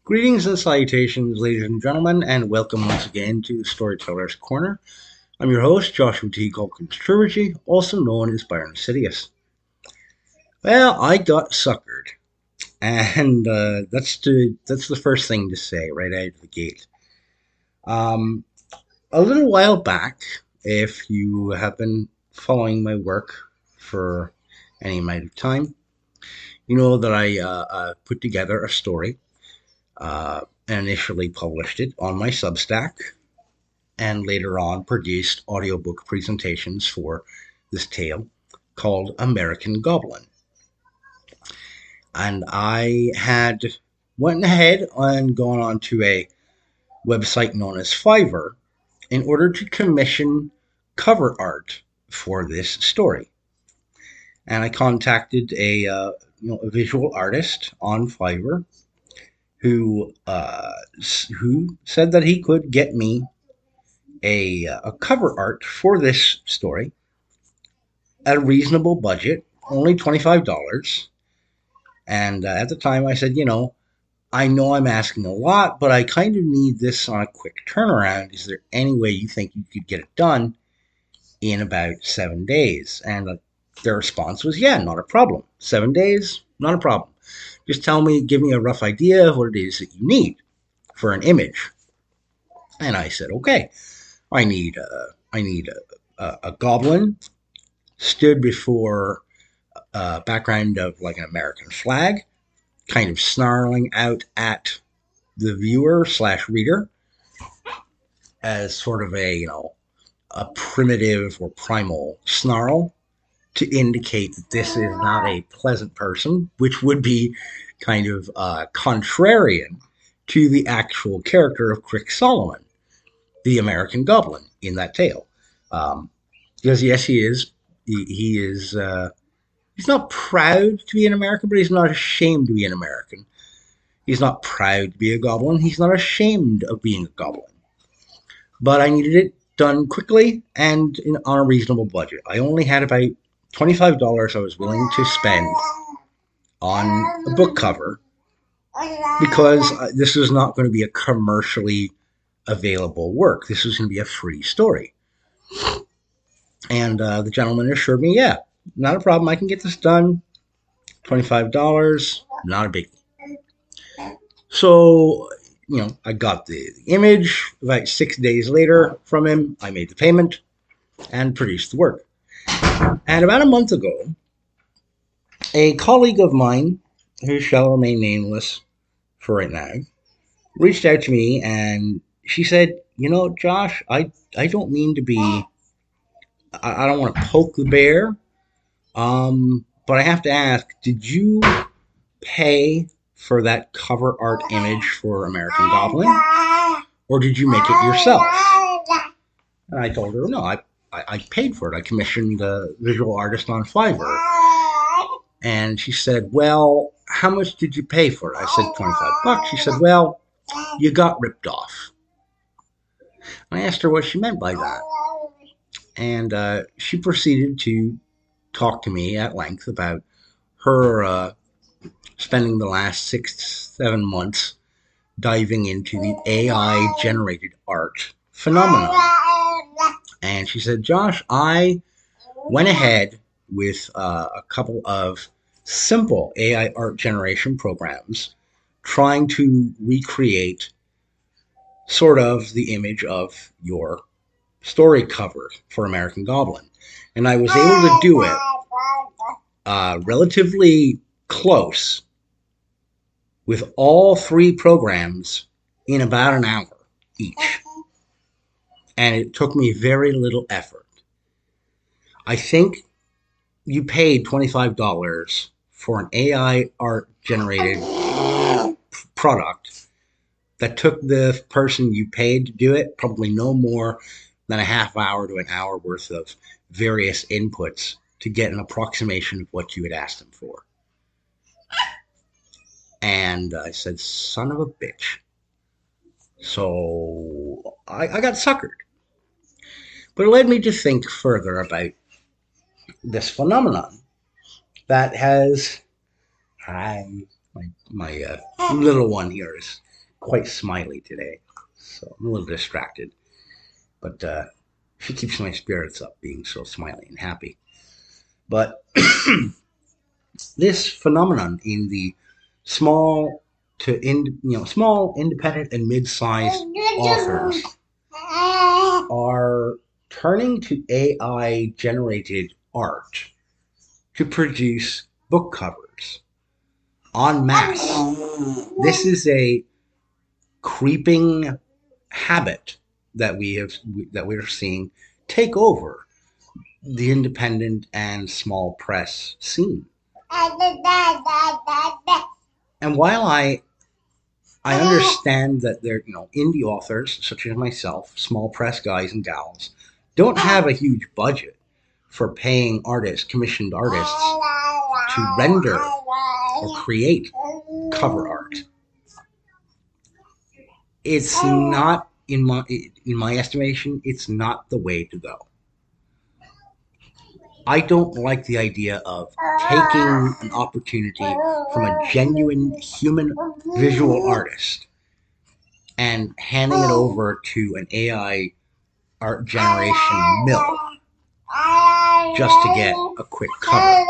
Greetings and salutations, ladies and gentlemen, and welcome once again to the Storyteller's Corner. I'm your host, Joshua T. Culkins Trilogy, also known as Byron Sidious. Well, I got suckered, and that's the first thing to say right out of the gate. Um, a little while back, if you have been following my work for any amount of time, you know that I put together a story and initially published it on my Substack and later on produced audiobook presentations for this tale called American Goblin. And I had went ahead and gone on to a website known as Fiverr in order to commission cover art for this story. And I contacted a visual artist on Fiverr who said that he could get me a cover art for this story at a reasonable budget, only $25. And at the time, I said, I know I'm asking a lot, but I kind of need this on a quick turnaround. Is there any way you think you could get it done in about 7 days? And their response was, yeah, not a problem. 7 days, not a problem. Just give me a rough idea of what it is that you need for an image. And I said, okay, I need a goblin stood before a background of like an American flag, kind of snarling out at the viewer slash reader as sort of a primitive or primal snarl to indicate that this is not a pleasant person, which would be kind of contrarian to the actual character of Crick Solomon, the American Goblin in that tale. Because yes, he is. He is. He's not proud to be an American, but he's not ashamed to be an American. He's not proud to be a goblin. He's not ashamed of being a goblin. But I needed it done quickly and on a reasonable budget. I only had about $25 I was willing to spend on a book cover because this was not going to be a commercially available work. This was going to be a free story. And the gentleman assured me, yeah, not a problem. I can get this done. $25, not a biggie. So, I got the image. About 6 days later from him, I made the payment and produced the work. And about a month ago, a colleague of mine, who shall remain nameless for right now, reached out to me and she said, Josh, I don't mean to be, I don't want to poke the bear, but I have to ask, did you pay for that cover art image for American Goblin, or did you make it yourself? And I told her, no, I paid for it. I commissioned a visual artist on Fiverr. And she said, well, how much did you pay for it? I said, $25. She said, well, you got ripped off. I asked her what she meant by that. And she proceeded to talk to me at length about her spending the last 6 7 months diving into the AI generated art phenomenon. And she said, Josh, I went ahead with a couple of simple AI art generation programs trying to recreate sort of the image of your story cover for American Goblin. And I was able to do it relatively close with all three programs in about an hour each. And it took me very little effort. I think you paid $25 for an AI art generated product that took the person you paid to do it probably no more than a half hour to an hour worth of various inputs to get an approximation of what you had asked them for. And I said, son of a bitch. So I got suckered. But it led me to think further about this phenomenon that has, my little one here is quite smiley today, so I'm a little distracted. But she keeps my spirits up being so smiley and happy. But this phenomenon in the small small independent and mid-sized authors are turning to AI generated art to produce book covers en masse. This is a creeping habit that we're seeing take over the independent and small press scene. And while I understand that they're, indie authors such as myself, small press guys and gals, don't have a huge budget for paying commissioned artists to render or create cover art. It's not, in my estimation, it's not the way to go. I don't like the idea of taking an opportunity from a genuine human visual artist and handing it over to an AI art generation mill just to get a quick cover.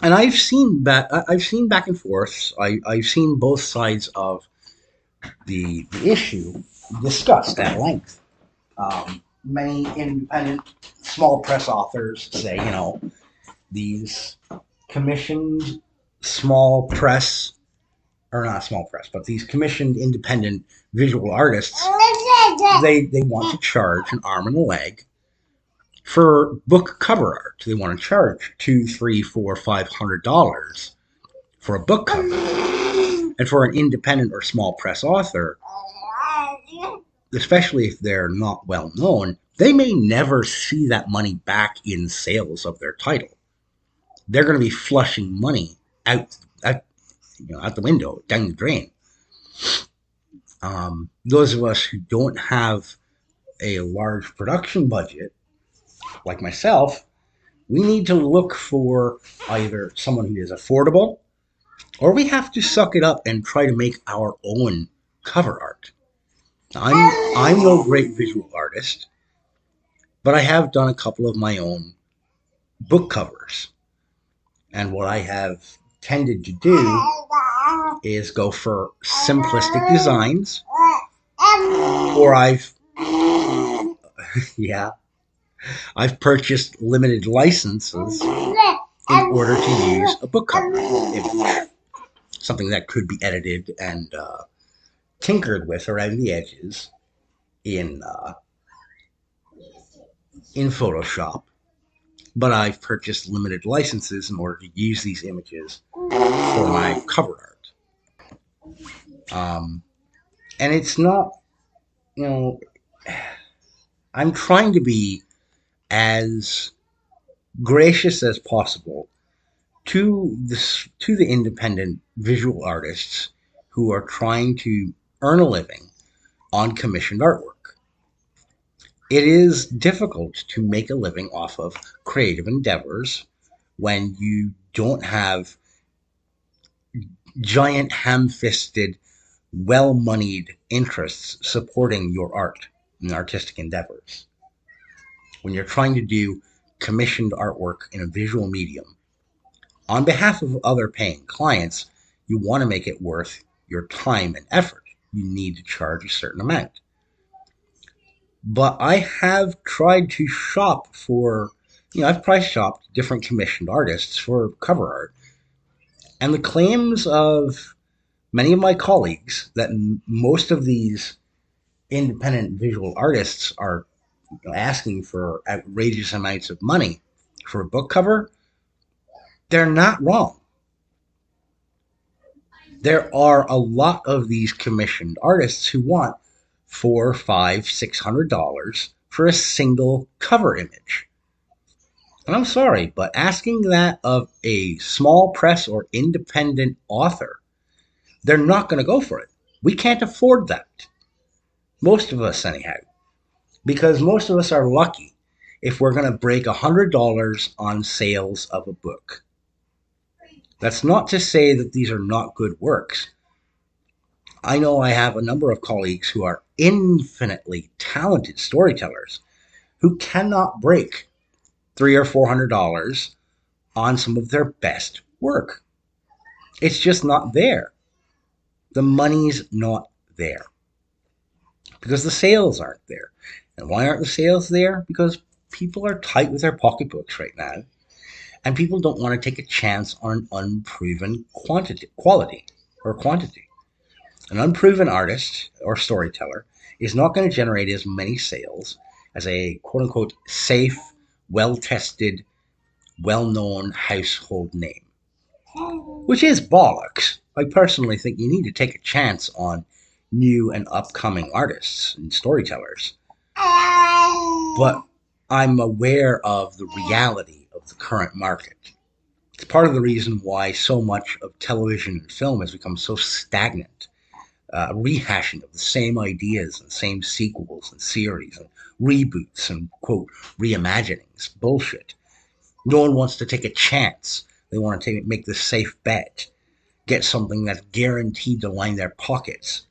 And I've seen back and forth. I've seen both sides of the issue discussed at length. Many independent small press authors say, these commissioned small press, or not small press, but these commissioned independent visual artists, they want to charge an arm and a leg for book cover art. They want to charge $200, $300, $400, $500 for a book cover. And for an independent or small press author, especially if they're not well known, they may never see that money back in sales of their title. They're going to be flushing money out the window, down the drain. Those of us who don't have a large production budget, like myself, we need to look for either someone who is affordable, or we have to suck it up and try to make our own cover art. I'm no great visual artist, but I have done a couple of my own book covers. And what I have tended to do is go for simplistic designs, or I've purchased limited licenses in order to use a book cover image, something that could be edited and tinkered with around the edges in Photoshop. But I've purchased limited licenses in order to use these images for my cover art. And it's not, I'm trying to be as gracious as possible to the independent visual artists who are trying to earn a living on commissioned artwork. It is difficult to make a living off of creative endeavors when you don't have giant ham-fisted, well-moneyed interests supporting your art and artistic endeavors. When you're trying to do commissioned artwork in a visual medium, on behalf of other paying clients, you want to make it worth your time and effort. You need to charge a certain amount. But I have tried to shop for, I've price shopped different commissioned artists for cover art. And the claims of many of my colleagues that most of these independent visual artists are asking for outrageous amounts of money for a book cover, they're not wrong. There are a lot of these commissioned artists who want $400, $500, $600 for a single cover image. And I'm sorry, but asking that of a small press or independent author, they're not going to go for it. We can't afford that. Most of us, anyhow. Because most of us are lucky if we're going to break $100 on sales of a book. That's not to say that these are not good works, I know I have a number of colleagues who are infinitely talented storytellers who cannot break $300 or $400 on some of their best work. It's just not there. The money's not there because the sales aren't there. And why aren't the sales there? Because people are tight with their pocketbooks right now, and people don't want to take a chance on an unproven quality or quantity. An unproven artist or storyteller is not going to generate as many sales as a quote unquote safe, well tested, well known household name, which is bollocks. I personally think you need to take a chance on new and upcoming artists and storytellers. But I'm aware of the reality of the current market. It's part of the reason why so much of television and film has become so stagnant. Rehashing of the same ideas and same sequels and series and reboots and quote reimaginings. Bullshit. No one wants to take a chance. They want to make the safe bet, get something that's guaranteed to line their pockets.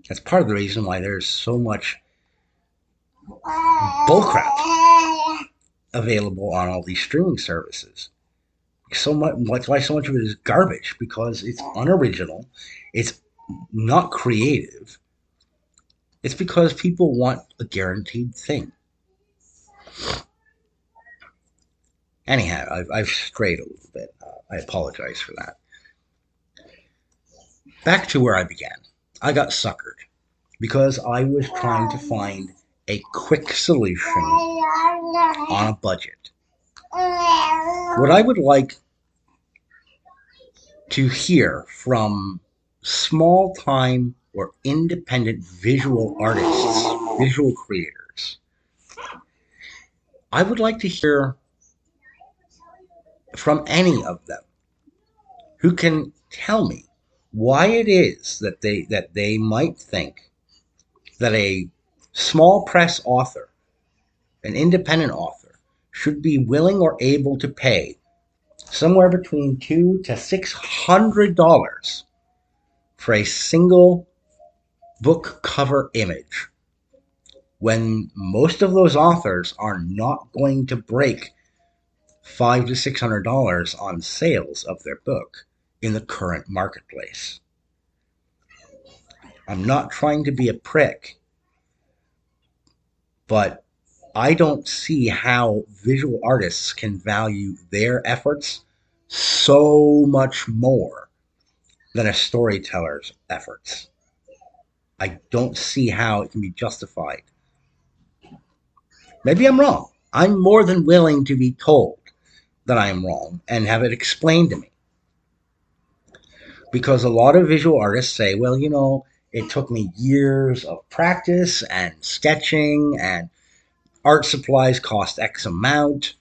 That's part of the reason why there's so much bullcrap available on all these streaming services. So much, why so much of it is garbage, because it's unoriginal, it's not creative. It's because people want a guaranteed thing. Anyhow, I've strayed a little bit. I apologize for that. Back to where I began. I got suckered because I was trying to find a quick solution on a budget. What I would like to hear from small time or independent visual artists, visual creators, I would like to hear from any of them who can tell me why it is that they might think that a small press author, an independent author, should be willing or able to pay somewhere between $200 to $600 for a single book cover image, when most of those authors are not going to break $500 to $600 on sales of their book in the current marketplace. I'm not trying to be a prick, but I don't see how visual artists can value their efforts so much more than a storyteller's efforts. I don't see how it can be justified. Maybe I'm wrong. I'm more than willing to be told that I am wrong and have it explained to me. Because a lot of visual artists say, well, it took me years of practice and sketching, and art supplies cost X amount.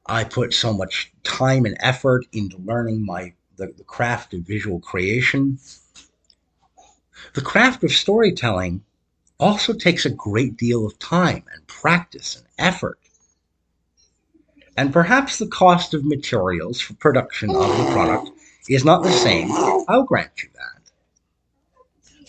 I put so much time and effort into learning the craft of visual creation. The craft of storytelling also takes a great deal of time and practice and effort. And perhaps the cost of materials for production of the product is not the same. I'll grant you that.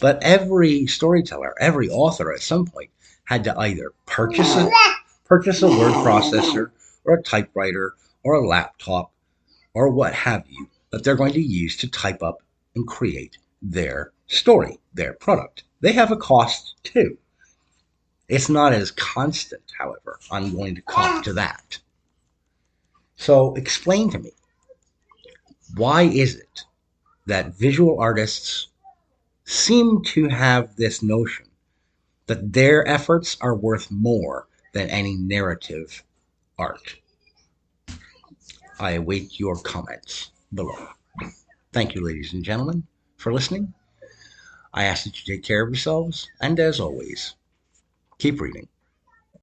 But every storyteller, every author at some point had to either purchase a word processor or a typewriter or a laptop or what have you that they're going to use to type up and create their story, their product. They have a cost too. It's not as constant, however. I'm going to cop to that. So explain to me, why is it that visual artists seem to have this notion that their efforts are worth more than any narrative art? I await your comments below. Thank you, ladies and gentlemen, for listening. I ask that you take care of yourselves, and as always, keep reading.